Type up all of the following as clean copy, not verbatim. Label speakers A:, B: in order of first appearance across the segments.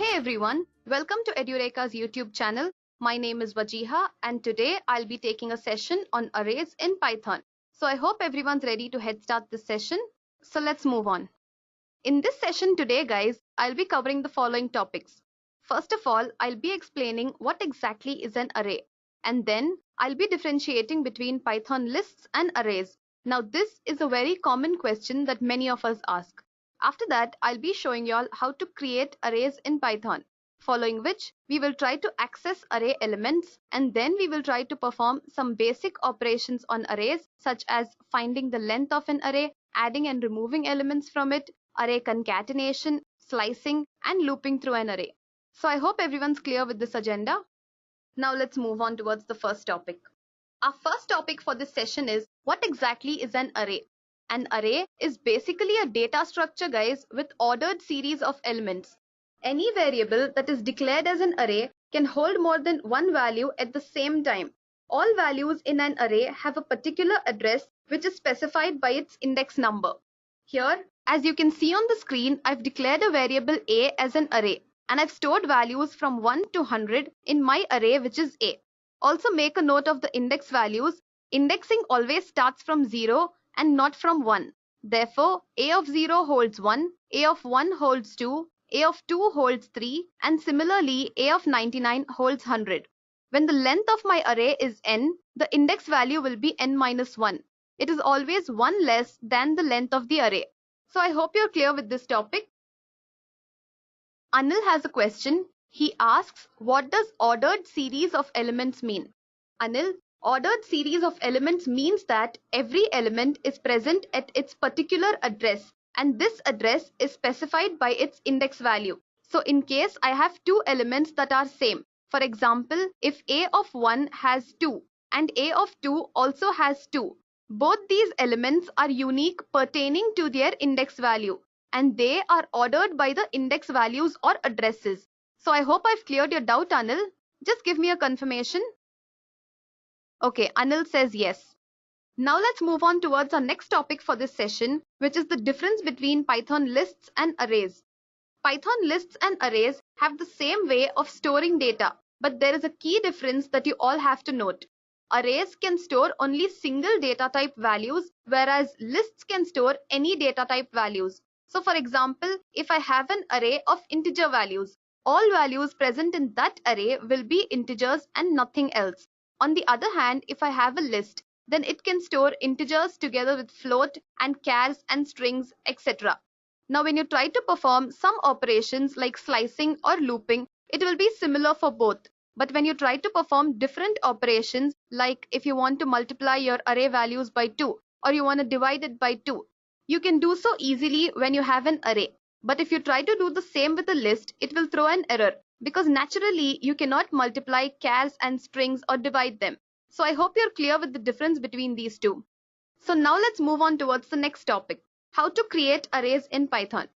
A: Hey everyone, welcome to Edureka's YouTube channel. My name is Wajiha and today I'll be taking a session on arrays in Python. So I hope everyone's ready to head start this session. So let's move on. In this session today guys, I'll be covering the following topics. First of all, I'll be explaining what exactly is an array. And then I'll be differentiating between Python lists and arrays. Now this is a very common question that many of us ask. After that, I'll be showing y'all how to create arrays in Python, following which we will try to access array elements and then we will try to perform some basic operations on arrays such as finding the length of an array, adding and removing elements from it, array concatenation, slicing, and looping through an array. So I hope everyone's clear with this agenda. Now let's move on towards the first topic. Our first topic for this session is what exactly is an array? An array is basically a data structure guys with ordered series of elements. Any variable that is declared as an array can hold more than one value at the same time. All values in an array have a particular address which is specified by its index number. Here, as you can see on the screen, I've declared a variable a as an array and I've stored values from 1 to 100 in my array which is a. Also make a note of the index values. Indexing always starts from 0 and not from 1. Therefore, a of 0 holds 1, a of 1 holds 2, a of 2 holds 3, and similarly a of 99 holds 100. When the length of my array is n, the index value will be n minus 1. It is always 1 less than the length of the array. So I hope you're clear with this topic. Anil has a question. He asks, what does ordered series of elements mean? Anil, ordered series of elements means that every element is present at its particular address and this address is specified by its index value. So in case I have two elements that are same, for example, if a of 1 has 2 and a of 2 also has 2, both these elements are unique pertaining to their index value and they are ordered by the index values or addresses. So I hope I've cleared your doubt, Anil. Just give me a confirmation. Okay, Anil says yes. Now let's move on towards our next topic for this session, which is the difference between Python lists and arrays. Python lists and arrays have the same way of storing data, but there is a key difference that you all have to note. Arrays can store only single data type values, whereas lists can store any data type values. So for example, if I have an array of integer values, all values present in that array will be integers and nothing else. On the other hand, if I have a list, then it can store integers together with float and chars and strings, etc. Now when you try to perform some operations like slicing or looping, it will be similar for both. But when you try to perform different operations, like if you want to multiply your array values by 2 or you want to divide it by 2, you can do so easily when you have an array. But if you try to do the same with a list, it will throw an error because naturally you cannot multiply chars and strings or divide them. So I hope you're clear with the difference between these two. So now let's move on towards the next topic, how to create arrays in Python.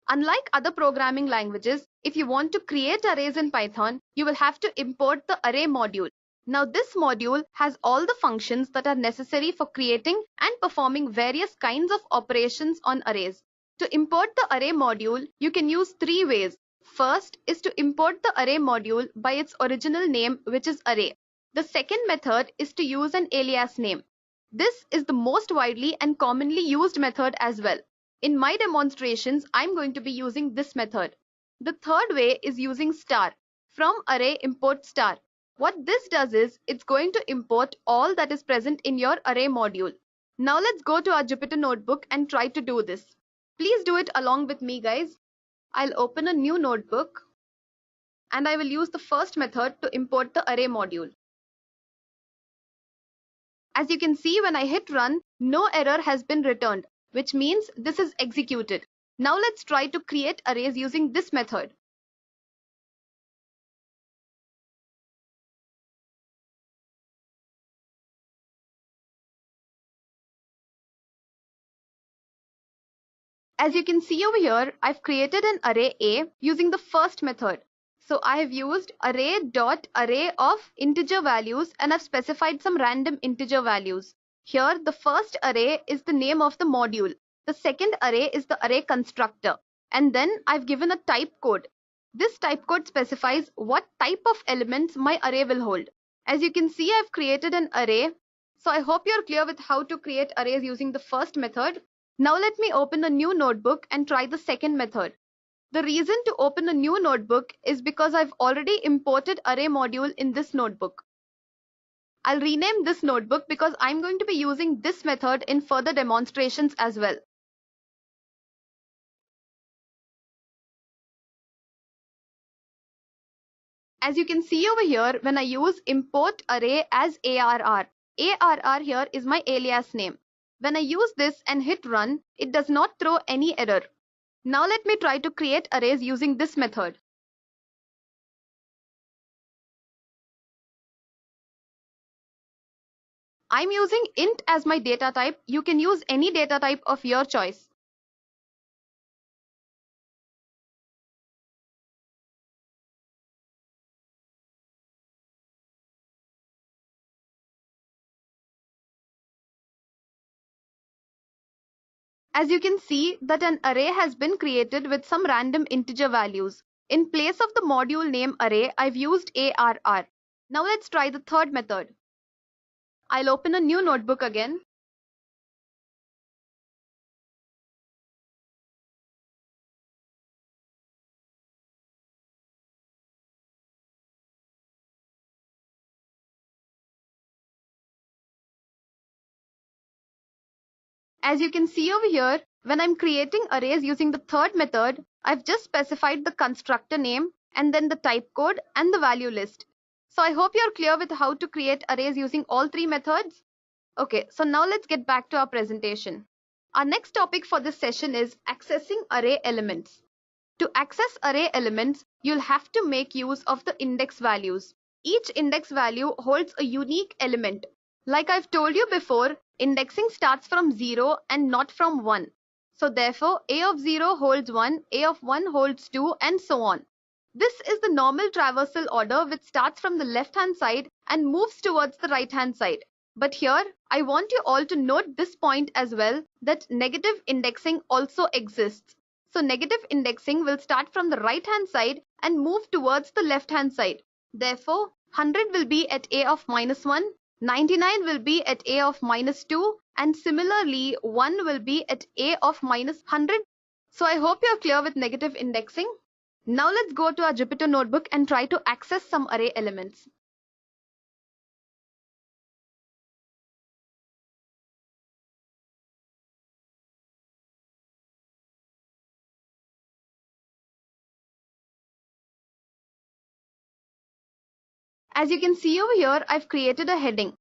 A: Unlike other programming languages, if you want to create arrays in Python, you will have to import the array module. Now this module has all the functions that are necessary for creating and performing various kinds of operations on arrays. To import the array module, you can use three ways. First is to import the array module by its original name, which is array. The second method is to use an alias name. This is the most widely and commonly used method as well. In my demonstrations, I'm going to be using this method. The third way is using star. From array import star. What this does is it's going to import all that is present in your array module. Now let's go to our Jupyter notebook and try to do this. Please do it along with me, guys. I'll open a new notebook and I will use the first method to import the array module. As you can see, when I hit run, no error has been returned, which means this is executed. Now let's try to create arrays using this method. As you can see over here, I've created an array A using the first method. So I have used array.array of integer values and I've specified some random integer values. Here the first array is the name of the module. The second array is the array constructor. And then I've given a type code. This type code specifies what type of elements my array will hold. As you can see, I've created an array. So I hope you're clear with how to create arrays using the first method. Now let me open a new notebook and try the second method. The reason to open a new notebook is because I've already imported array module in this notebook. I'll rename this notebook because I'm going to be using this method in further demonstrations as well. As you can see over here, when I use import array as ARR here is my alias name. When I use this and hit run, it does not throw any error. Now let me try to create arrays using this method. I'm using int as my data type. You can use any data type of your choice. As you can see that an array has been created with some random integer values. In place of the module name array, I've used ARR. Now let's try the third method. I'll open a new notebook again. As you can see over here, when I'm creating arrays using the third method, I've just specified the constructor name and then the type code and the value list. So I hope you're clear with how to create arrays using all three methods. Okay, so now let's get back to our presentation. Our next topic for this session is accessing array elements. To access array elements, you'll have to make use of the index values. Each index value holds a unique element. Like I've told you before, indexing starts from 0 and not from 1. So therefore, A of 0 holds 1, A of 1 holds 2, and so on. This is the normal traversal order which starts from the left-hand side and moves towards the right-hand side. But here, I want you all to note this point as well, that negative indexing also exists. So negative indexing will start from the right-hand side and move towards the left-hand side. Therefore, 100 will be at A of -1, 99 will be at A of -2, and similarly 1 will be at A of -100. So I hope you're clear with negative indexing. Now let's go to our Jupyter notebook and try to access some array elements. As you can see over here, I've created a heading.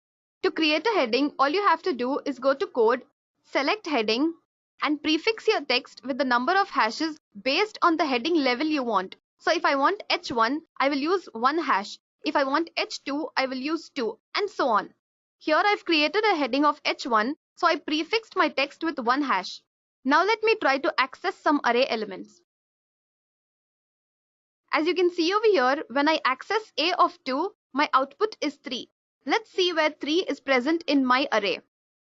A: To create a heading, all you have to do is go to code, select heading, and prefix your text with the number of hashes based on the heading level you want. So if I want H1, I will use 1 hash. If I want H2, I will use 2, and so on. Here I've created a heading of H1, so I prefixed my text with 1 hash. Now let me try to access some array elements. As you can see over here, when I access A of 2, my output is 3. Let's see where 3 is present in my array.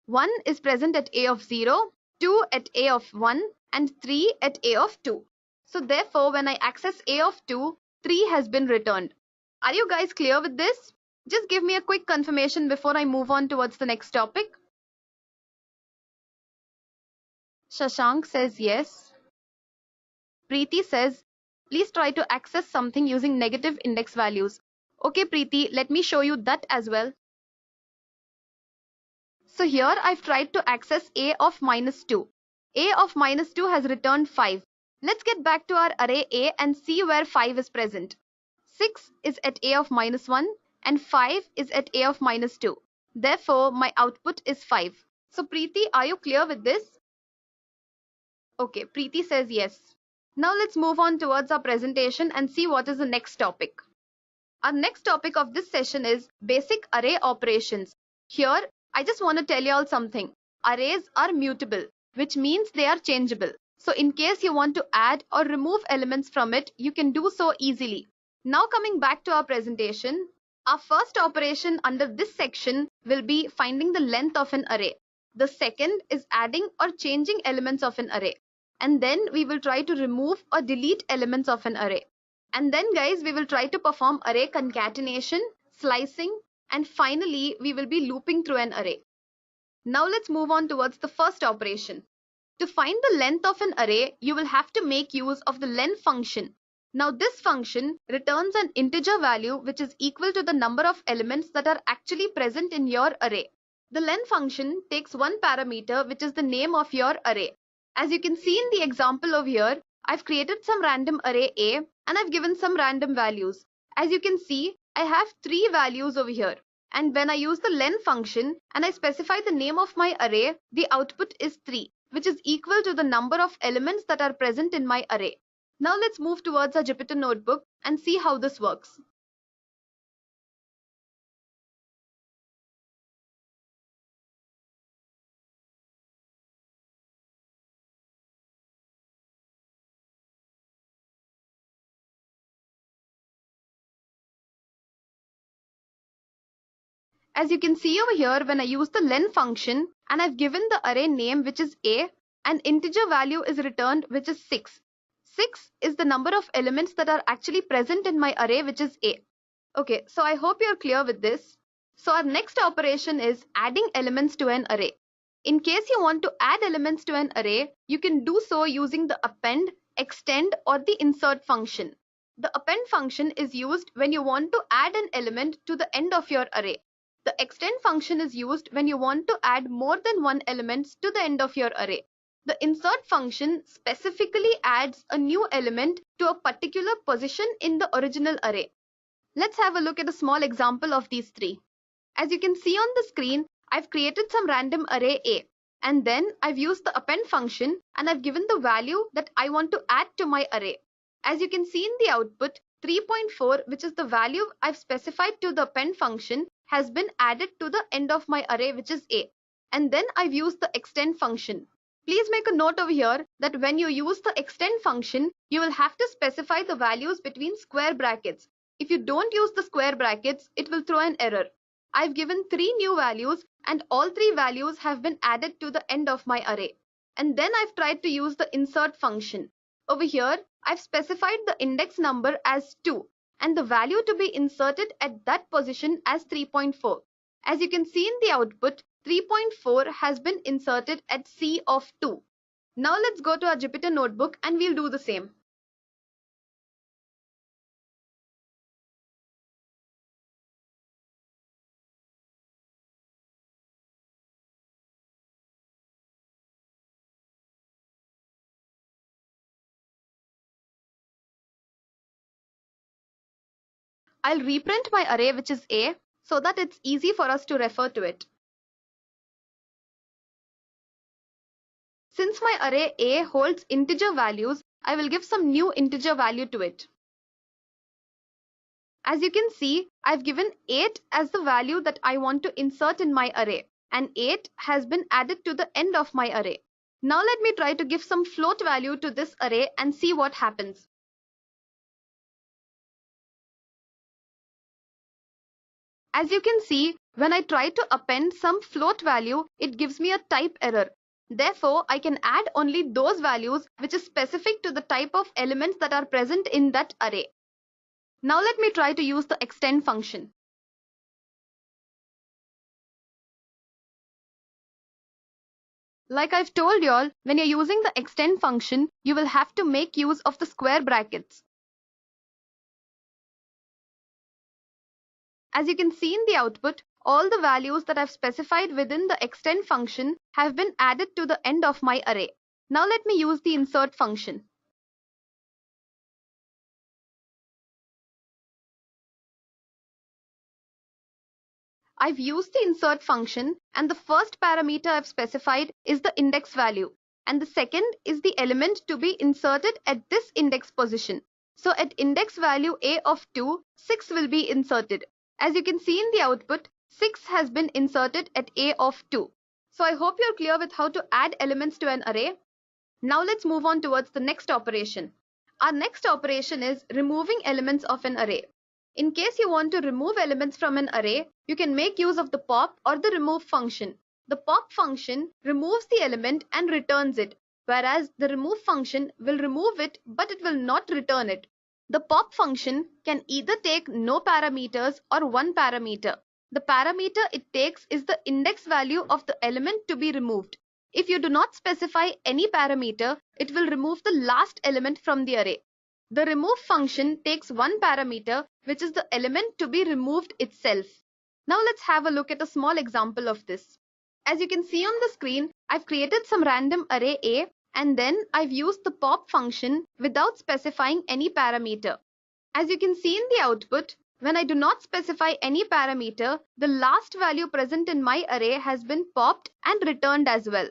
A: 1 is present at A of 0, 2 at A of 1, and 3 at A of 2. So therefore, when I access A of 2, 3 has been returned. Are you guys clear with this? Just give me a quick confirmation before I move on towards the next topic. Shashank says yes. Preeti says, please try to access something using negative index values. Okay, Preeti, let me show you that as well. So here I've tried to access A of -2. A of -2 has returned 5. Let's get back to our array A and see where 5 is present. 6 is at A of -1 and 5 is at A of -2. Therefore, my output is 5. So Preeti, are you clear with this? Okay, Preeti says yes. Now let's move on towards our presentation and see what is the next topic. Our next topic of this session is basic array operations. Here, I just want to tell you all something. Arrays are mutable, which means they are changeable. So in case you want to add or remove elements from it, you can do so easily. Now coming back to our presentation, our first operation under this section will be finding the length of an array. The second is adding or changing elements of an array. And then we will try to remove or delete elements of an array. And then guys, we will try to perform array concatenation, slicing, and finally we will be looping through an array. Now let's move on towards the first operation. To find the length of an array, you will have to make use of the len function. Now this function returns an integer value which is equal to the number of elements that are actually present in your array. The len function takes one parameter which is the name of your array. As you can see in the example over here, I've created some random array A and I've given some random values. As you can see, I have 3 values over here. And when I use the len function and I specify the name of my array, the output is 3, which is equal to the number of elements that are present in my array. Now let's move towards our Jupyter notebook and see how this works. As you can see over here, when I use the len function and I've given the array name which is A, an integer value is returned which is 6. 6 is the number of elements that are actually present in my array which is A. Okay, so I hope you're clear with this. So our next operation is adding elements to an array. In case you want to add elements to an array, you can do so using the append, extend or the insert function. The append function is used when you want to add an element to the end of your array. The extend function is used when you want to add more than one element to the end of your array. The insert function specifically adds a new element to a particular position in the original array. Let's have a look at a small example of these three. As you can see on the screen, I've created some random array A and then I've used the append function and I've given the value that I want to add to my array. As you can see in the output, 3.4, which is the value I've specified to the append function, has been added to the end of my array which is A. And then I've used the extend function. Please make a note over here that when you use the extend function, you will have to specify the values between square brackets. If you don't use the square brackets, it will throw an error. I've given 3 new values and all 3 values have been added to the end of my array. And then I've tried to use the insert function. Over here, I've specified the index number as 2 and the value to be inserted at that position as 3.4. As you can see in the output, 3.4 has been inserted at C of 2. Now let's go to our Jupyter notebook and we'll do the same. I'll reprint my array which is A so that it's easy for us to refer to it. Since my array A holds integer values, I will give some new integer value to it. As you can see, I've given 8 as the value that I want to insert in my array, and 8 has been added to the end of my array. Now let me try to give some float value to this array and see what happens. As you can see, when I try to append some float value, it gives me a type error. Therefore, I can add only those values which is specific to the type of elements that are present in that array. Now let me try to use the extend function. Like I've told you all, when you're using the extend function, you will have to make use of the square brackets. As you can see in the output, all the values that I've specified within the extend function have been added to the end of my array. Now let me use the insert function. I've used the insert function and the first parameter I've specified is the index value and the second is the element to be inserted at this index position. So at index value A of 2, 6 will be inserted. As you can see in the output, 6 has been inserted at A of 2. So I hope you're clear with how to add elements to an array. Now let's move on towards the next operation. Our next operation is removing elements of an array. In case you want to remove elements from an array, you can make use of the pop or the remove function. The pop function removes the element and returns it, whereas the remove function will remove it but it will not return it. The pop function can either take no parameters or one parameter. The parameter it takes is the index value of the element to be removed. If you do not specify any parameter, it will remove the last element from the array. The remove function takes one parameter, which is the element to be removed itself. Now let's have a look at a small example of this. As you can see on the screen, I've created some random array A and then I've used the pop function without specifying any parameter. As you can see in the output, when I do not specify any parameter, the last value present in my array has been popped and returned as well.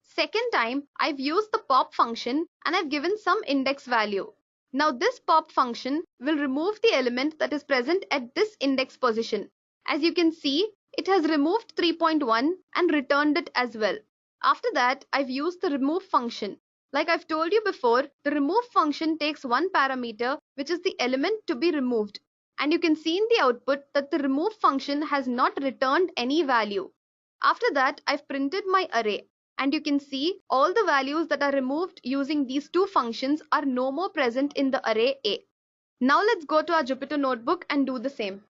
A: Second time, I've used the pop function and I've given some index value. Now this pop function will remove the element that is present at this index position. As you can see, it has removed 3.1 and returned it as well. After that, I've used the remove function. Like I've told you before, the remove function takes one parameter, which is the element to be removed. And you can see in the output that the remove function has not returned any value. After that, I've printed my array. And you can see all the values that are removed using these two functions are no more present in the array A. Now let's go to our Jupyter notebook and do the same.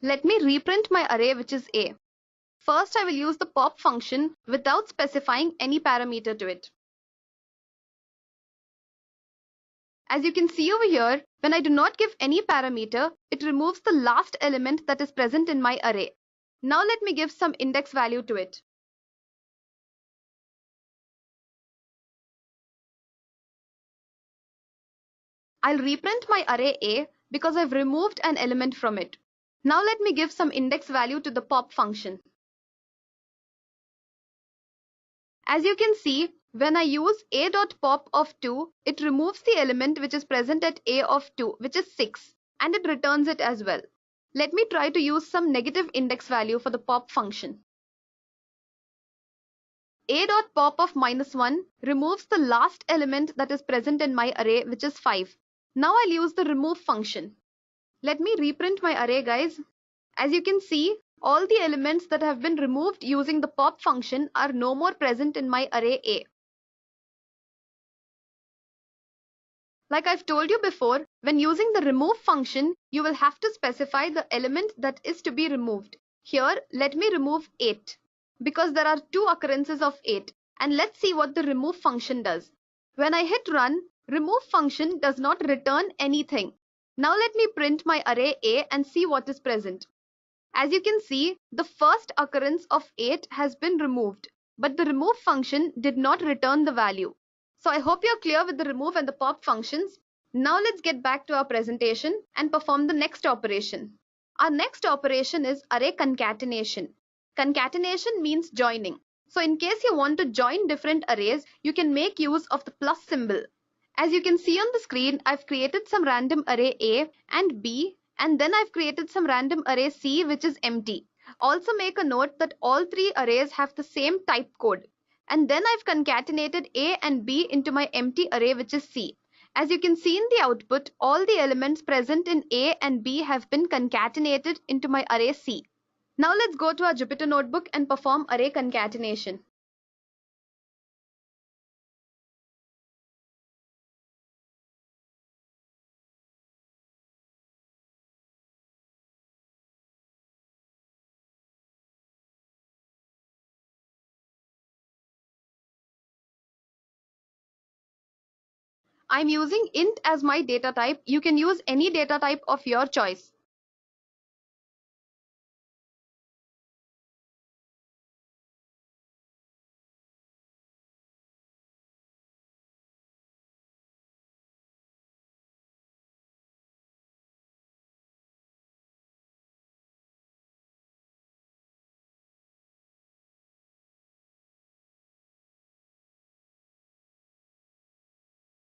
A: Let me reprint my array, which is A. First, I will use the pop function without specifying any parameter to it. As you can see over here, when I do not give any parameter, it removes the last element that is present in my array. Now let me give some index value to it. I'll reprint my array A because I've removed an element from it. Now let me give some index value to the pop function. As you can see, when I use a.pop of 2, it removes the element which is present at a of 2, which is 6, and it returns it as well. Let me try to use some negative index value for the pop function. a.pop of -1 removes the last element that is present in my array, which is 5. Now I'll use the remove function. Let me reprint my array, guys. As you can see, all the elements that have been removed using the pop function are no more present in my array A. Like I've told you before, when using the remove function, you will have to specify the element that is to be removed. Here, let me remove 8 because there are two occurrences of 8, and let's see what the remove function does. When I hit run, remove function does not return anything. Now let me print my array A and see what is present. As you can see, the first occurrence of 8 has been removed, but the remove function did not return the value. So I hope you're clear with the remove and the pop functions. Now let's get back to our presentation and perform the next operation. Our next operation is array concatenation. Concatenation means joining. So in case you want to join different arrays, you can make use of the plus symbol. As you can see on the screen, I've created some random array A and B, and then I've created some random array C, which is empty. Also make a note that all three arrays have the same type code. And then I've concatenated A and B into my empty array, which is C. As you can see in the output, all the elements present in A and B have been concatenated into my array C. Now let's go to our Jupyter notebook and perform array concatenation. I'm using int as my data type. You can use any data type of your choice.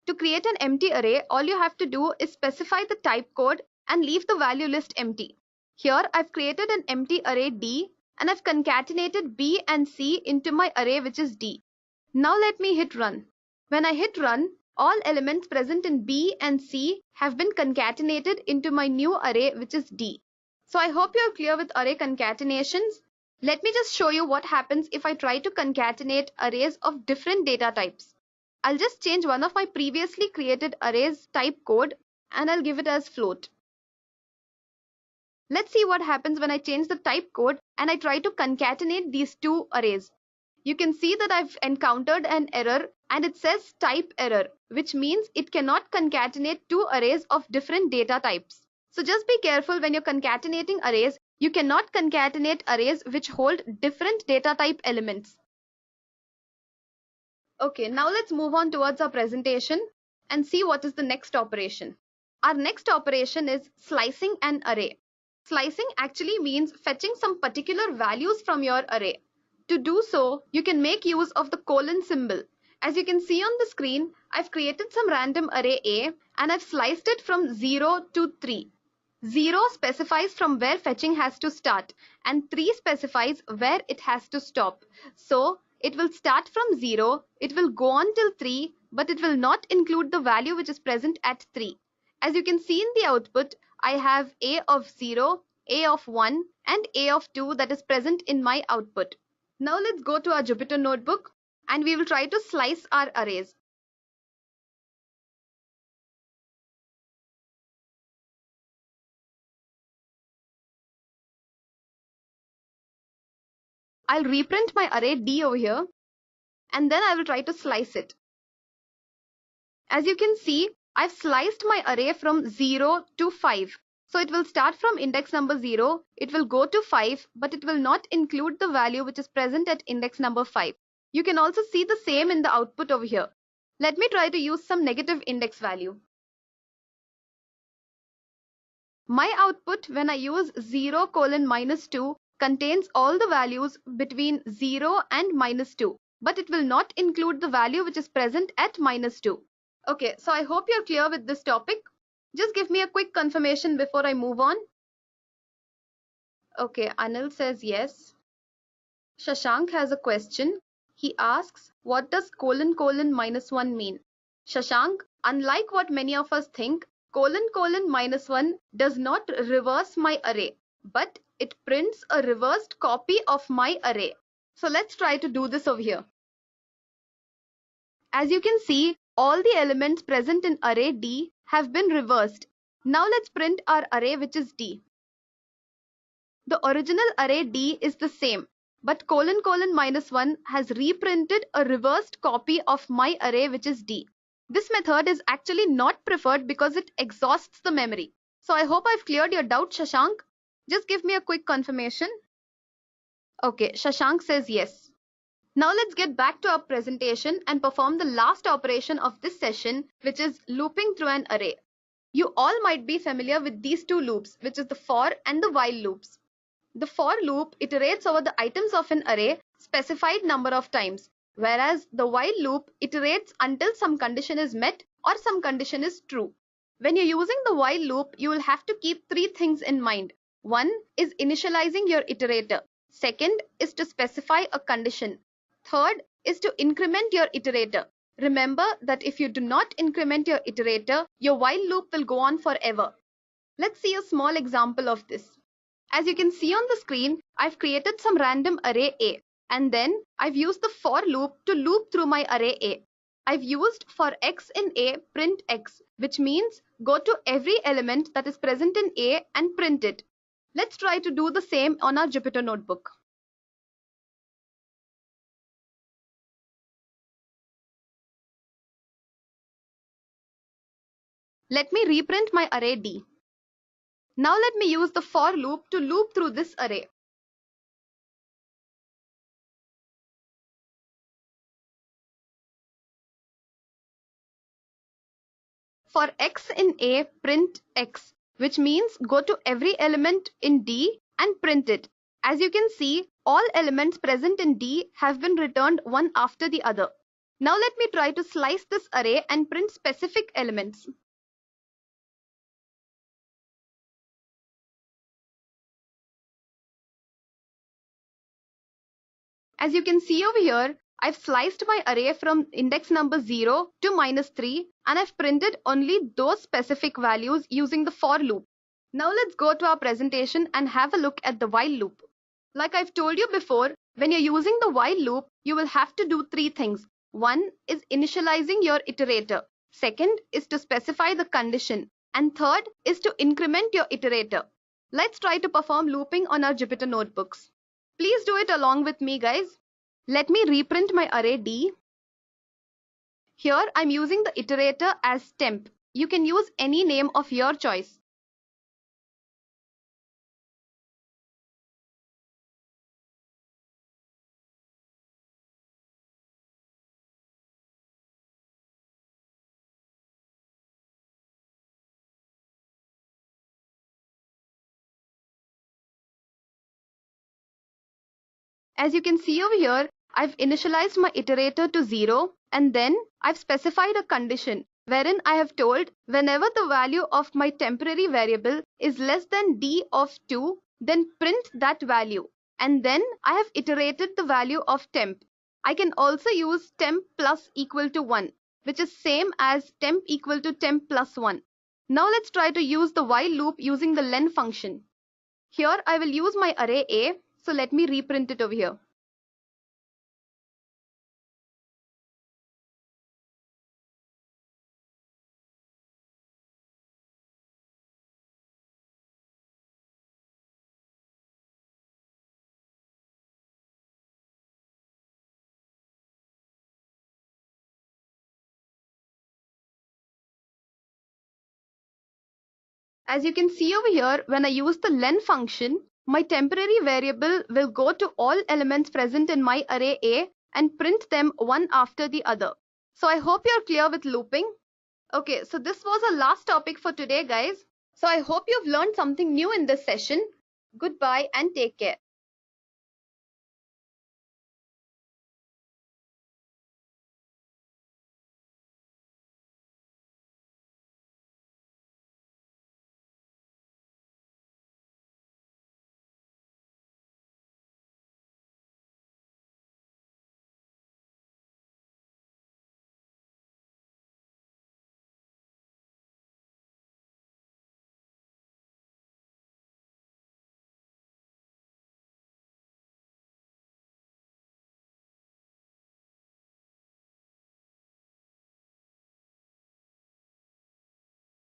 A: To create an empty array, all you have to do is specify the type code and leave the value list empty. Here I've created an empty array D and I've concatenated B and C into my array, which is D. Now let me hit run. When I hit run, all elements present in B and C have been concatenated into my new array, which is D. So I hope you're clear with array concatenations. Let me just show you what happens if I try to concatenate arrays of different data types. I'll just change one of my previously created arrays type code and I'll give it as float. Let's see what happens when I change the type code and I try to concatenate these two arrays. You can see that I've encountered an error and it says type error, which means it cannot concatenate two arrays of different data types. So just be careful when you're concatenating arrays. You cannot concatenate arrays which hold different data type elements. Okay, now let's move on towards our presentation and see what is the next operation. Our next operation is slicing an array. Slicing actually means fetching some particular values from your array. To do so, you can make use of the colon symbol. As you can see on the screen, I've created some random array A and I've sliced it from 0 to 3. 0 specifies from where fetching has to start and 3 specifies where it has to stop. So it will start from 0, it will go on till 3, but it will not include the value which is present at 3. As you can see in the output, I have A of 0, A of 1 and A of 2 that is present in my output. Now let's go to our Jupyter notebook and we will try to slice our arrays. I'll reprint my array D over here and then I will try to slice it. As you can see, I've sliced my array from 0 to 5. So it will start from index number 0, it will go to 5, but it will not include the value which is present at index number 5. You can also see the same in the output over here. Let me try to use some negative index value. My output when I use 0 colon -2 contains all the values between 0 and -2, but it will not include the value which is present at -2. Okay, so I hope you're clear with this topic. Just give me a quick confirmation before I move on. Okay, Anil says yes. Shashank has a question. He asks, what does ::(-1) mean? Shashank, unlike what many of us think, ::(-1) does not reverse my array, but it prints a reversed copy of my array. So let's try to do this over here. As you can see, all the elements present in array D have been reversed. Now let's print our array which is D. The original array D is the same, but ::(-1) has reprinted a reversed copy of my array which is D. This method is actually not preferred because it exhausts the memory. So I hope I've cleared your doubt, Shashank. Just give me a quick confirmation. Okay, Shashank says yes. Now let's get back to our presentation and perform the last operation of this session, which is looping through an array. You all might be familiar with these two loops, which is the for and the while loops. The for loop iterates over the items of an array specified number of times, whereas the while loop iterates until some condition is met or some condition is true. When you're using the while loop, you will have to keep three things in mind. One is initializing your iterator. Second is to specify a condition. Third is to increment your iterator. Remember that if you do not increment your iterator, your while loop will go on forever. Let's see a small example of this. As you can see on the screen, I've created some random array A, and then I've used the for loop to loop through my array A. I've used for x in A print x, which means go to every element that is present in A and print it. Let's try to do the same on our Jupyter notebook. Let me reprint my array D. Now let me use the for loop to loop through this array. For x in A, print x, which means go to every element in D and print it. As you can see, all elements present in D have been returned one after the other. Now let me try to slice this array and print specific elements. As you can see over here, I've sliced my array from index number 0 to -3 and I've printed only those specific values using the for loop. Now let's go to our presentation and have a look at the while loop. Like I've told you before, when you're using the while loop, you will have to do three things. One is initializing your iterator. Second is to specify the condition. And third is to increment your iterator. Let's try to perform looping on our Jupyter notebooks. Please do it along with me, guys. Let me reprint my array D. Here I'm using the iterator as temp. You can use any name of your choice. As you can see over here, I've initialized my iterator to 0 and then I've specified a condition wherein I have told whenever the value of my temporary variable is less than d of 2, then print that value. And then I have iterated the value of temp. I can also use temp plus equal to 1, which is same as temp equal to temp plus 1. Now let's try to use the while loop using the len function. Here I will use my array A. So let me reprint it over here. As you can see over here, when I use the len function, my temporary variable will go to all elements present in my array A and print them one after the other. So I hope you're clear with looping. Okay, so this was our last topic for today, guys. So I hope you've learned something new in this session. Goodbye and take care.